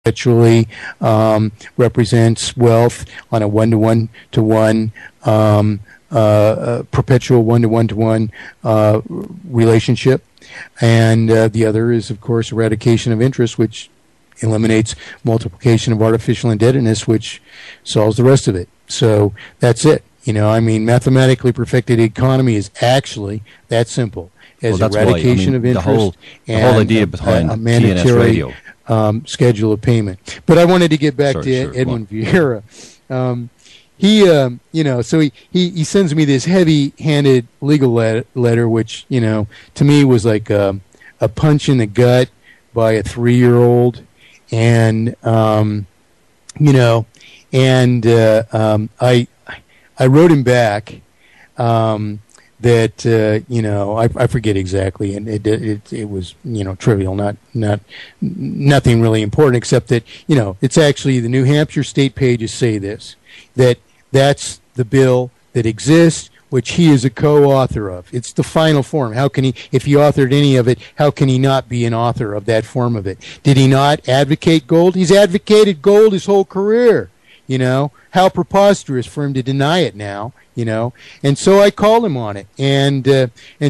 perpetually represents wealth on a one-to-one-to-one perpetual one-to-one-to-one relationship. And the other is, of course, eradication of interest, which eliminates multiplication of artificial indebtedness, which solves the rest of it. So that's it. Mathematically perfected economy is actually that simple as eradication of interest the whole idea behind a mandatory TNS radio. Schedule of payment. But I wanted to get back to Edwin Vieira. He sends me this heavy-handed legal letter, which, to me was like a punch in the gut by a 3-year-old. And, I wrote him back that I forget exactly, and it was trivial, nothing really important, except that it's actually the New Hampshire state pages say this, that's the bill that exists, which he is a co-author of. It's the final form. How can he, if he authored any of it, how can he not be an author of that form of it? Did he not advocate gold? He's advocated gold his whole career. How preposterous for him to deny it now, And so I called him on it. And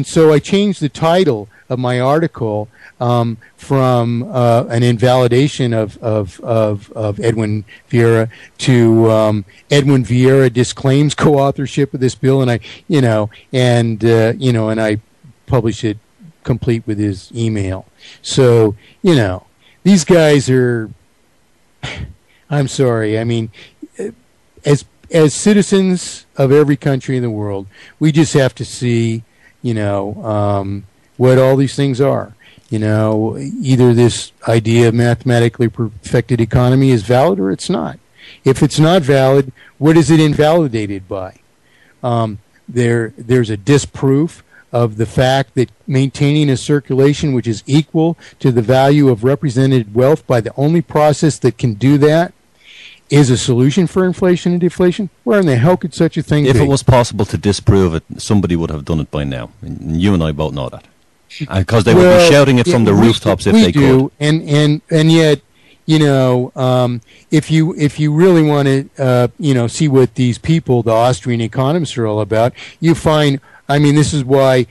so I changed the title of my article from an invalidation of Edwin Vieira to Edwin Vieira disclaims co-authorship of this bill, and I published it complete with his email. So these guys are. I'm sorry. I mean, as citizens of every country in the world, we just have to see, what all these things are. Either this idea of mathematically perfected economy is valid or it's not. If it's not valid, what is it invalidated by? There's a disproof of the fact that maintaining a circulation which is equal to the value of represented wealth by the only process that can do that is a solution for inflation and deflation. Where in the hell could such a thing be? If it was possible to disprove it, somebody would have done it by now. And you and I both know that. Because they would be shouting it from the rooftops if they could. And yet, if you really want to, see what these people, the Austrian economists, are all about, you find, this is why,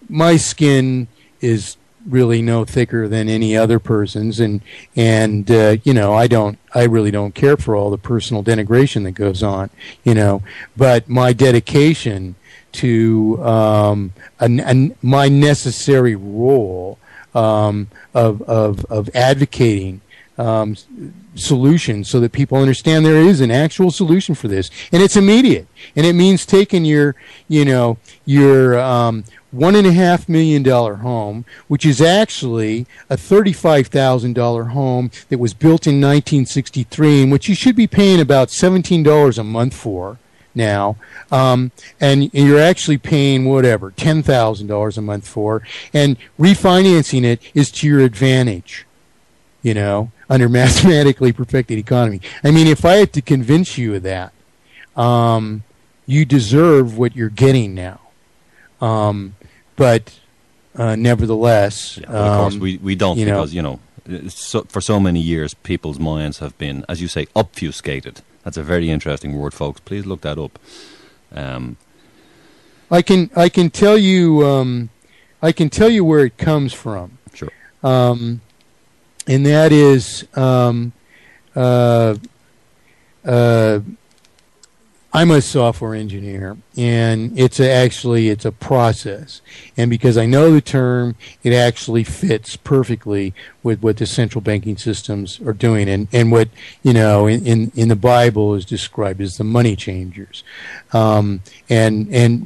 my skin is really no thicker than any other person's, and I really don't care for all the personal denigration that goes on, but my dedication to my necessary role of advocating solutions so that people understand there is an actual solution for this, and it's immediate, and it means taking your $1.5 million home, which is actually a $35,000 home that was built in 1963, and which you should be paying about $17 a month for now, and you're actually paying whatever $10,000 a month for, and refinancing it is to your advantage, under mathematically perfected economy. If I had to convince you of that, you deserve what you're getting now. But nevertheless, of course we don't, because for so many years people's minds have been, as you say, obfuscated. That's a very interesting word, folks. Please look that up. I can tell you where it comes from. Sure. And that is I'm a software engineer, and it's a process. And because I know the term, it actually fits perfectly with what the central banking systems are doing, and what in the Bible is described as the money changers. And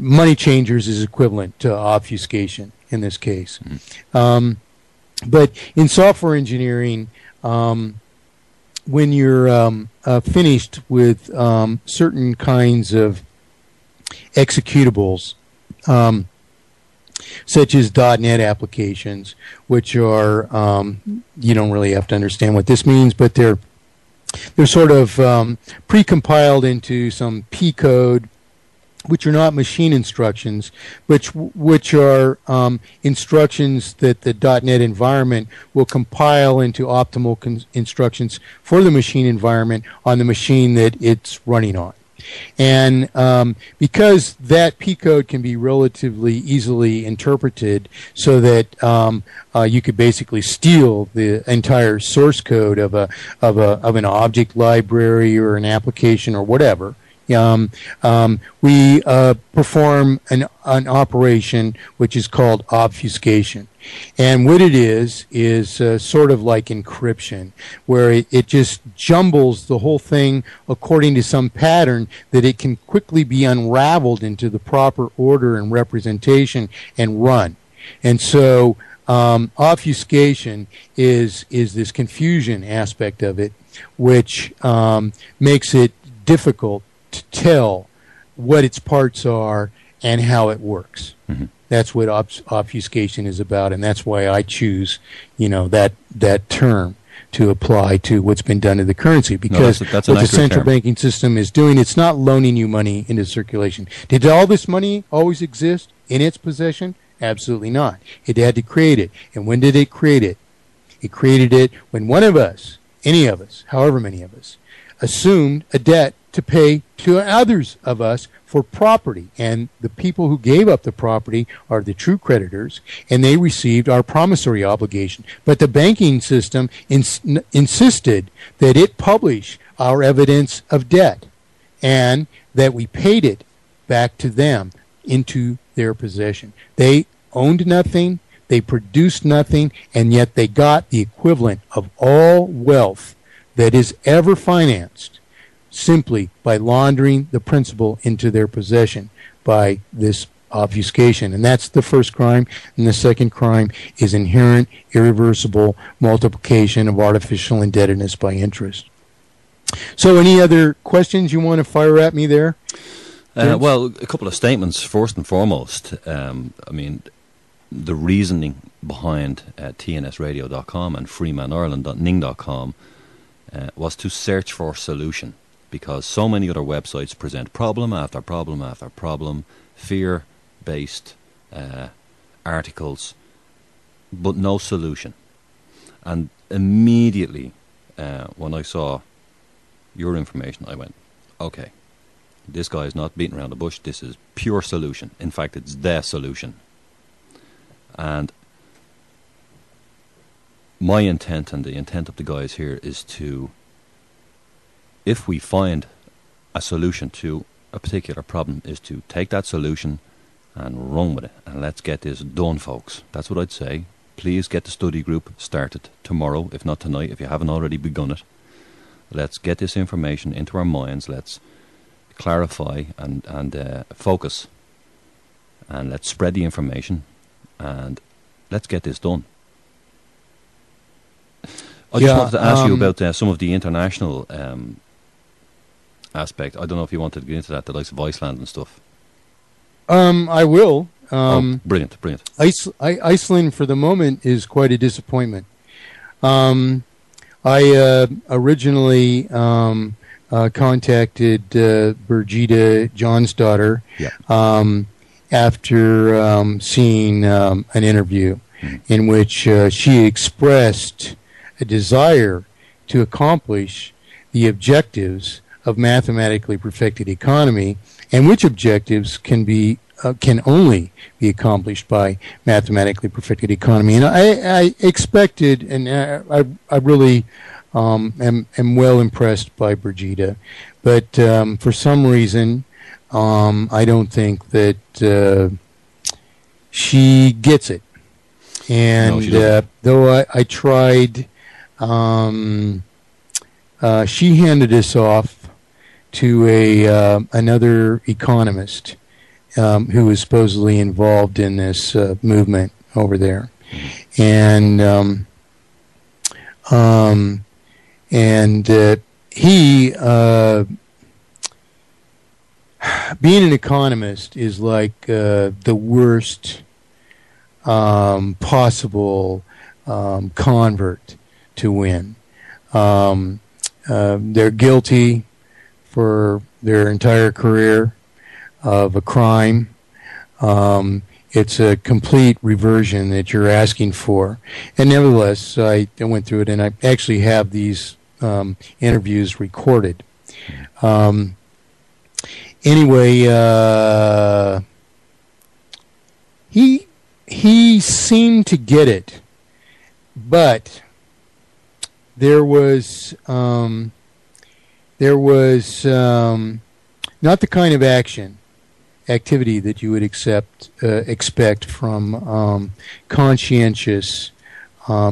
money changers is equivalent to obfuscation in this case. But in software engineering, when you're finished with certain kinds of executables, such as .NET applications, which are you don't really have to understand what this means, but they're sort of pre-compiled into some P code which are not machine instructions, which are instructions that the .NET environment will compile into optimal instructions for the machine environment on the machine that it's running on. And because that P code can be relatively easily interpreted so that you could basically steal the entire source code of an object library or an application or whatever, we perform an operation which is called obfuscation. And what it is sort of like encryption, where it just jumbles the whole thing according to some pattern that it can quickly be unraveled into the proper order and representation and run. And so obfuscation is this confusion aspect of it, which makes it difficult to tell what its parts are and how it works. Mm-hmm. That's what obfuscation is about, and that's why I choose, that term to apply to what's been done to the currency. Because what the central banking system is doing, it's not loaning you money into circulation. Did all this money always exist in its possession? Absolutely not. It had to create it. And when did it create it? It created it when one of us, any of us, however many of us, assumed a debt to pay to others of us for property, and the people who gave up the property are the true creditors, and they received our promissory obligation. But the banking system insisted that it publish our evidence of debt and that we paid it back to them into their possession. They owned nothing, they produced nothing, and yet they got the equivalent of all wealth that is ever financed simply by laundering the principal into their possession by this obfuscation. And that's the first crime. And the second crime is inherent, irreversible multiplication of artificial indebtedness by interest. So any other questions you want to fire at me there? Well, a couple of statements. First and foremost, the reasoning behind tnsradio.com and freemanireland.ning.com was to search for solution, because so many other websites present problem after problem after problem, fear-based articles, but no solution. And immediately when I saw your information, I went, okay, this guy is not beating around the bush, this is pure solution. In fact, it's the solution. And my intent and the intent of the guys here is to, if we find a solution to a particular problem, is to take that solution and run with it. And let's get this done, folks. That's what I'd say. Please get the study group started tomorrow, if not tonight, if you haven't already begun it. Let's get this information into our minds. Let's clarify and focus. And let's spread the information. And let's get this done. I just wanted to ask you about some of the international aspect. I don't know if you wanted to get into that, the likes of Iceland and stuff. I will. Brilliant. Iceland, for the moment, is quite a disappointment. I originally contacted Birgitta Johnsdotter after seeing an interview in which she expressed a desire to accomplish the objectives of mathematically perfected economy, and which objectives can only be accomplished by mathematically perfected economy. And I expected, and I really am well impressed by Birgitta, but for some reason I don't think that she gets it. And no, though I tried, she handed us off to another economist who is supposedly involved in this movement over there, and he, being an economist is like the worst possible convert to win. They're guilty for their entire career. of a crime. It's a complete reversion that you're asking for. And nevertheless, I went through it, and I actually have these interviews recorded. Anyway, he seemed to get it, but there was not the kind of activity that you would expect from conscientious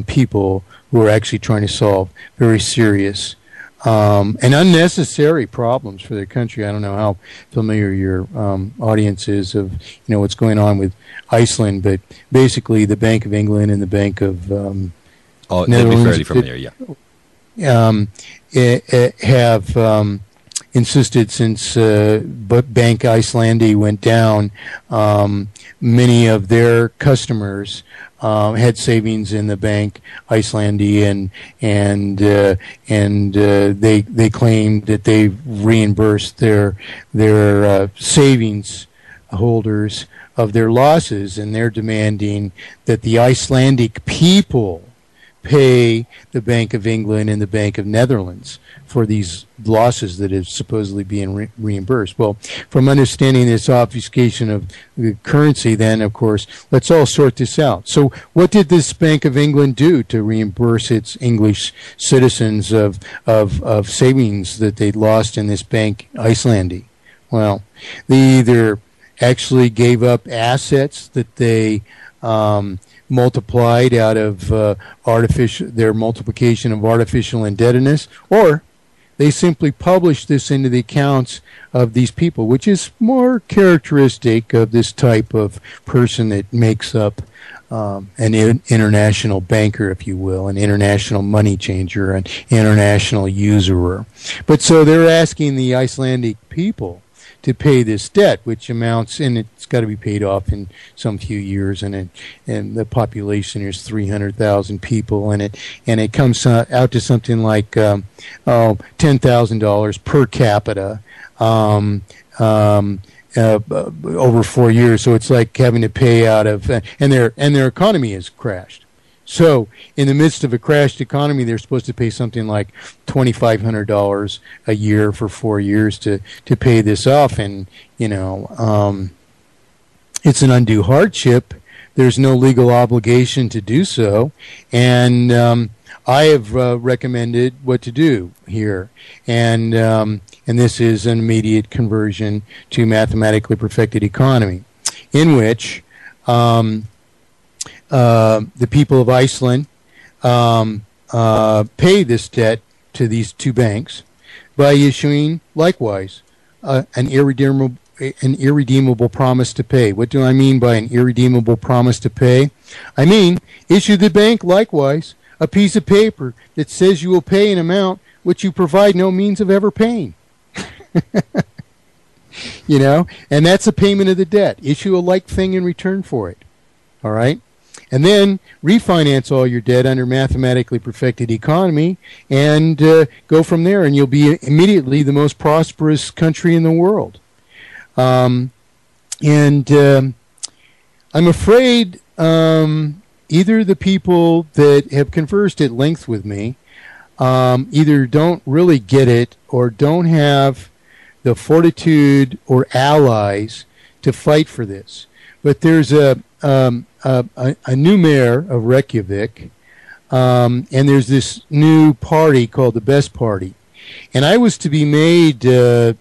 people who are actually trying to solve very serious and unnecessary problems for their country. I don't know how familiar your audience is of what's going on with Iceland, but basically the Bank of England and the Bank of they'd Netherlands, be fairly familiar, have insisted since Bank Icelandic went down, many of their customers had savings in the Bank Icelandic, and they claimed that they reimbursed their savings holders of their losses, and they're demanding that the Icelandic people pay the Bank of England and the Bank of Netherlands for these losses that is supposedly being reimbursed. Well, from understanding this obfuscation of the currency, then, of course, let's all sort this out. So what did this Bank of England do to reimburse its English citizens of savings that they'd lost in this Bank Icelandic? Well, they either actually gave up assets that they multiplied out of their multiplication of artificial indebtedness, or they simply published this into the accounts of these people, which is more characteristic of this type of person that makes up an international banker, if you will, an international money changer, an international usurer. But so they're asking the Icelandic people to pay this debt, which amounts, and it's got to be paid off in some few years, and the population is 300,000 people, and it comes out to something like $10,000 per capita over 4 years. So it's like having to pay out of, and their economy has crashed. So in the midst of a crashed economy, they're supposed to pay something like $2,500 a year for 4 years to pay this off. And, it's an undue hardship. There's no legal obligation to do so. And I have recommended what to do here. And this is an immediate conversion to mathematically perfected economy, in which the people of Iceland pay this debt to these two banks by issuing, likewise, an irredeemable promise to pay. What do I mean by an irredeemable promise to pay? I mean, issue the bank, likewise, a piece of paper that says you will pay an amount which you provide no means of ever paying. And that's a payment of the debt. Issue a like thing in return for it. All right? And then refinance all your debt under mathematically perfected economy and go from there, and you'll be immediately the most prosperous country in the world. I'm afraid either the people that have conversed at length with me either don't really get it or don't have the fortitude or allies to fight for this. But there's a new mayor of Reykjavik, and there's this new party called the Best Party. And I was to be made the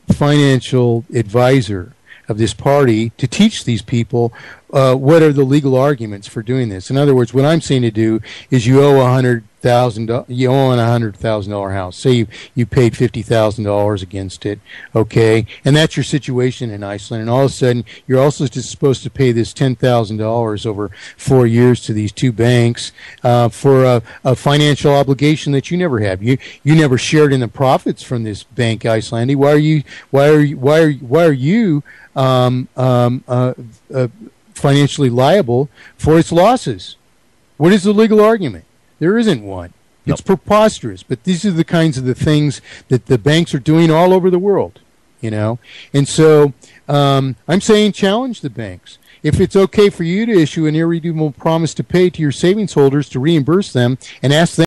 financial advisor of this party to teach these people what are the legal arguments for doing this. In other words, what I'm saying to do is you owe you own $100,000 house. Say you paid $50,000 against it, okay, and that's your situation in Iceland. And all of a sudden, you're also just supposed to pay this $10,000 over 4 years to these two banks for a financial obligation that you never have. You never shared in the profits from this Bank Icelandic. Why are you financially liable for its losses? What is the legal argument? There isn't one. It's preposterous, but these are the kinds of the things that the banks are doing all over the world. you know. And so I'm saying challenge the banks. If it's okay for you to issue an irredeemable promise to pay to your savings holders to reimburse them and ask them